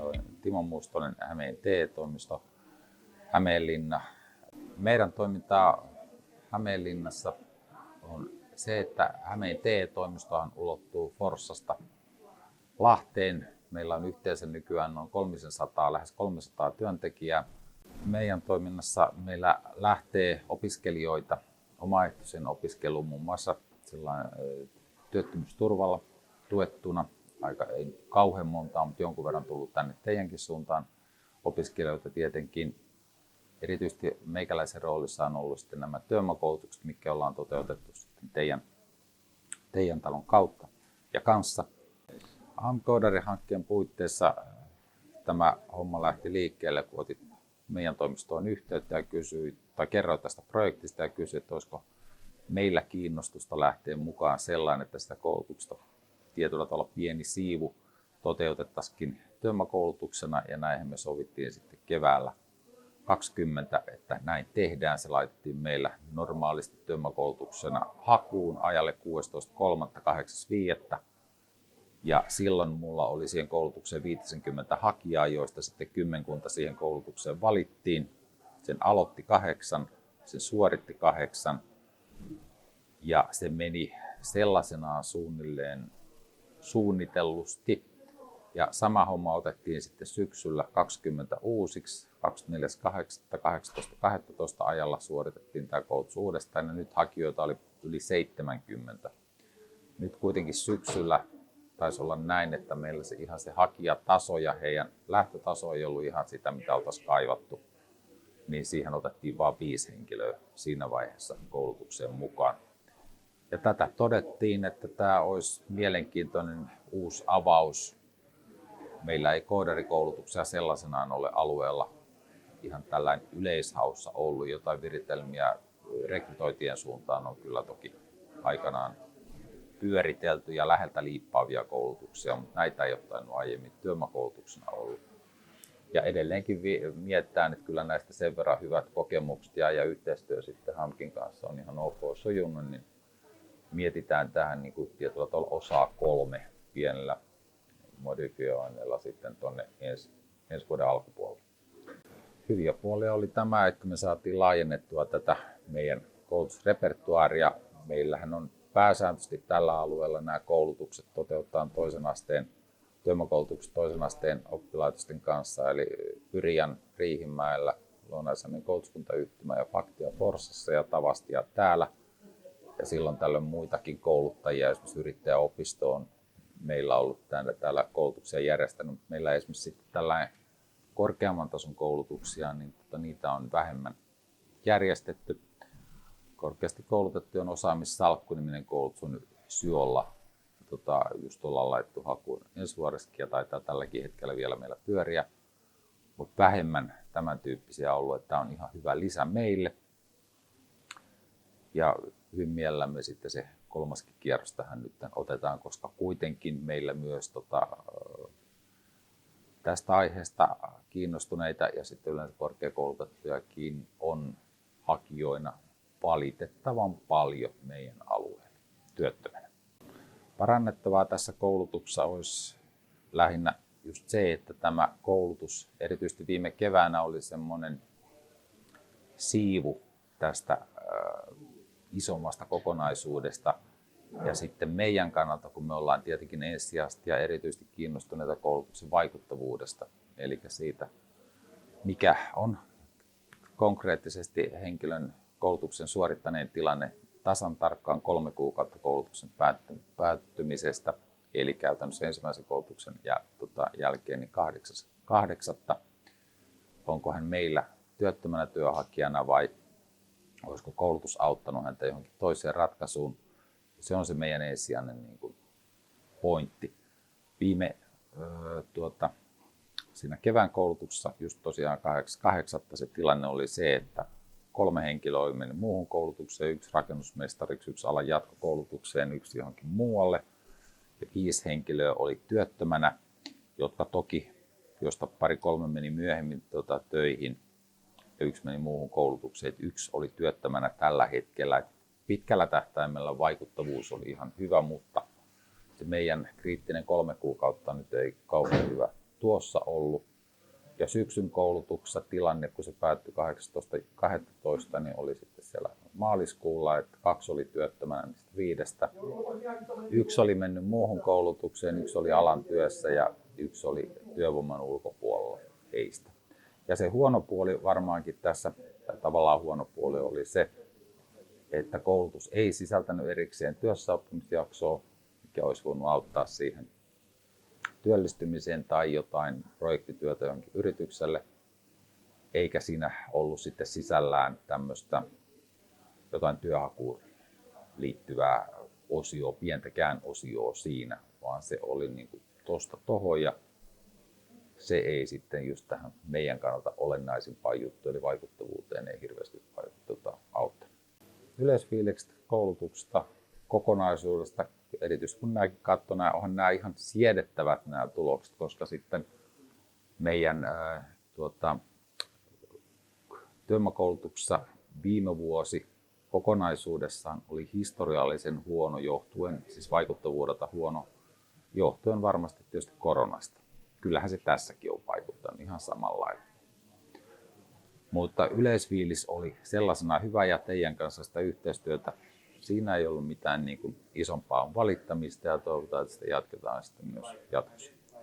Olen Timo Mustonen, Hämeen TE-toimisto, Hämeenlinna. Meidän toimintaa Hämeenlinnassa on se, että Hämeen TE-toimistohan ulottuu Forssasta Lahteen. Meillä on yhteensä nykyään noin 300, lähes 300 työntekijää. Meidän toiminnassa meillä lähtee opiskelijoita omaehtoisen opiskeluun muun muassa työttömyysturvalla tuettuna. Aika ei kauhean montaa, mutta jonkun verran tullut tänne teidänkin suuntaan opiskelijoita tietenkin. Erityisesti meikäläisen roolissa on ollut sitten nämä työvoimakoulutukset, mitkä ollaan toteutettu sitten teidän talon kautta ja kanssa. HAM-koodari-hankkeen puitteissa tämä homma lähti liikkeelle, kun otit meidän toimistoon yhteyttä ja kerroit tästä projektista ja kysyit, että olisiko meillä kiinnostusta lähteä mukaan sellainen, että sitä koulutuksesta tietyllä tavalla pieni siivu toteutettaisiin työvoimakoulutuksena, ja näinhän me sovittiin sitten keväällä 2020, että näin tehdään. Se laitettiin meillä normaalisti työvoimakoulutuksena hakuun ajalle 16.3.8.5. Ja silloin mulla oli siihen koulutukseen 50 hakijaa, joista sitten 10 siihen koulutukseen valittiin. Sen aloitti 8, sen suoritti 8 ja se meni sellaisenaan suunnilleen suunnitellusti. Ja sama homma otettiin sitten syksyllä 20 uusiksi, 24.8.18.12 ajalla suoritettiin tämä koulutus uudestaan ja nyt hakijoita oli yli 70. Nyt kuitenkin syksyllä taisi olla näin, että meillä se hakijataso ja heidän lähtötaso ei ollut ihan sitä, mitä oltaisiin kaivattu. Niin siihen otettiin vain 5 henkilöä siinä vaiheessa koulutukseen mukaan. Ja tätä todettiin, että tämä olisi mielenkiintoinen uusi avaus. Meillä ei koodarikoulutuksia sellaisenaan ole alueella ihan tällainen yleishaussa ollut. Jotain viritelmiä rekrytointien suuntaan on kyllä toki aikanaan pyöritelty ja läheltä liippaavia koulutuksia, mutta näitä ei ole tainnut aiemmin työvoimakoulutuksena ollut. Ja edelleenkin mietitään, että kyllä näistä sen verran hyvät kokemukset ja yhteistyö sitten HAMKin kanssa on ihan ok sujunut, niin mietitään tähän niin kuin tietyllä tavalla osaa 3 pienellä modifioinneilla sitten tuonne ensi vuoden alkupuolella. Hyviä puolia oli tämä, että me saatiin laajennettua tätä meidän koulutusrepertuaaria. Meillähän on pääsääntöisesti tällä alueella nämä koulutukset toteuttaa toisen asteen työvoimakoulutukset toisen asteen oppilaitosten kanssa, eli Pyrian Riihimäellä, Lounais-Hämeen koulutuskuntayhtymä ja Faktia Forssassa ja Tavastia täällä. Ja silloin tällöin muitakin kouluttajia, esimerkiksi yrittäjäopisto on meillä ollut täällä koulutuksia järjestänyt. Meillä esimerkiksi sitten tällainen korkeamman tason koulutuksia, niin niitä on vähemmän järjestetty. Korkeasti koulutettujen osaamissalkku-niminen koulutus on Syolla. Just ollaan laittu hakuun ensi vuodessakin ja taitaa tälläkin hetkellä vielä meillä pyöriä. Mutta vähemmän tämän tyyppisiä on ollut, että tämä on ihan hyvä lisä meille. Ja hyvin mielellämme sitten se 3. kierros tähän nyt otetaan, koska kuitenkin meillä myös tästä aiheesta kiinnostuneita ja sitten yleensä korkeakoulutettujakin on hakijoina valitettavan paljon meidän alueella työttömänä. Parannettavaa tässä koulutuksessa olisi lähinnä just se, että tämä koulutus, erityisesti viime keväänä oli semmoinen siivu tästä isommasta kokonaisuudesta. Ja sitten meidän kannalta, kun me ollaan tietenkin ensisijaisesti ja erityisesti kiinnostuneita koulutuksen vaikuttavuudesta, eli siitä, mikä on konkreettisesti henkilön koulutuksen suorittaneen tilanne tasan tarkkaan 3 kuukautta koulutuksen päättymisestä, eli käytännössä ensimmäisen koulutuksen jälkeen niin 8.8. Onko hän meillä työttömänä työnhakijana vai olisiko koulutus auttanut häntä johonkin toiseen ratkaisuun. Se on se meidän ensisijainen niin kuin pointti. Siinä kevään koulutuksessa just tosiaan 8.8. se tilanne oli se, että 3 henkilöä meni muuhun koulutukseen, 1 rakennusmestariksi, 1 alan jatkokoulutukseen, 1 johonkin muualle. Ja 5 henkilöä oli työttömänä, jotka toki, josta 2-3 meni myöhemmin töihin ja 1 meni muuhun koulutukseen. 1 oli työttömänä tällä hetkellä. Pitkällä tähtäimellä vaikuttavuus oli ihan hyvä, mutta se meidän kriittinen 3 kuukautta nyt ei kauhean hyvä tuossa ollut. Ja syksyn koulutuksessa tilanne, kun se päättyi 18.12, niin oli sitten siellä maaliskuulla, että 2 oli työttömänä niistä 5. 1 oli mennyt muuhun koulutukseen, 1 oli alan työssä ja 1 oli työvoiman ulkopuolella heistä. Ja se huono puoli varmaankin tässä, tai tavallaan huono puoli oli se, että koulutus ei sisältänyt erikseen työssäoppimisjaksoa, mikä olisi voinut auttaa siihen työllistymiseen tai jotain projektityötä jonkin yritykselle, eikä siinä ollut sitten sisällään tämmöistä jotain työhakuun liittyvää osioa, pientäkään osioa siinä, vaan se oli niin kuin tosta tohon ja se ei sitten just tähän meidän kannalta olennaisimpaan juttuun, eli vaikuttavuuteen ei hirveästi auttanut. Yleisfiilikset koulutuksesta, kokonaisuudesta, erityisesti kun nämäkin katsoo, onhan nämä ihan siedettävät nämä tulokset, koska sitten meidän työvoimakoulutuksessa viime vuosi kokonaisuudessaan oli historiallisen huono johtuen, siis vaikuttavuudelta huono johtuen varmasti tietysti koronasta. Kyllähän se tässäkin on vaikuttanut ihan samanlainen. Mutta yleisfiilis oli sellaisena hyvä ja teidän kanssa sitä yhteistyötä. Siinä ei ollut mitään niin kuin isompaa valittamista ja toivotaan, että sitä jatketaan sitten myös jatkossa.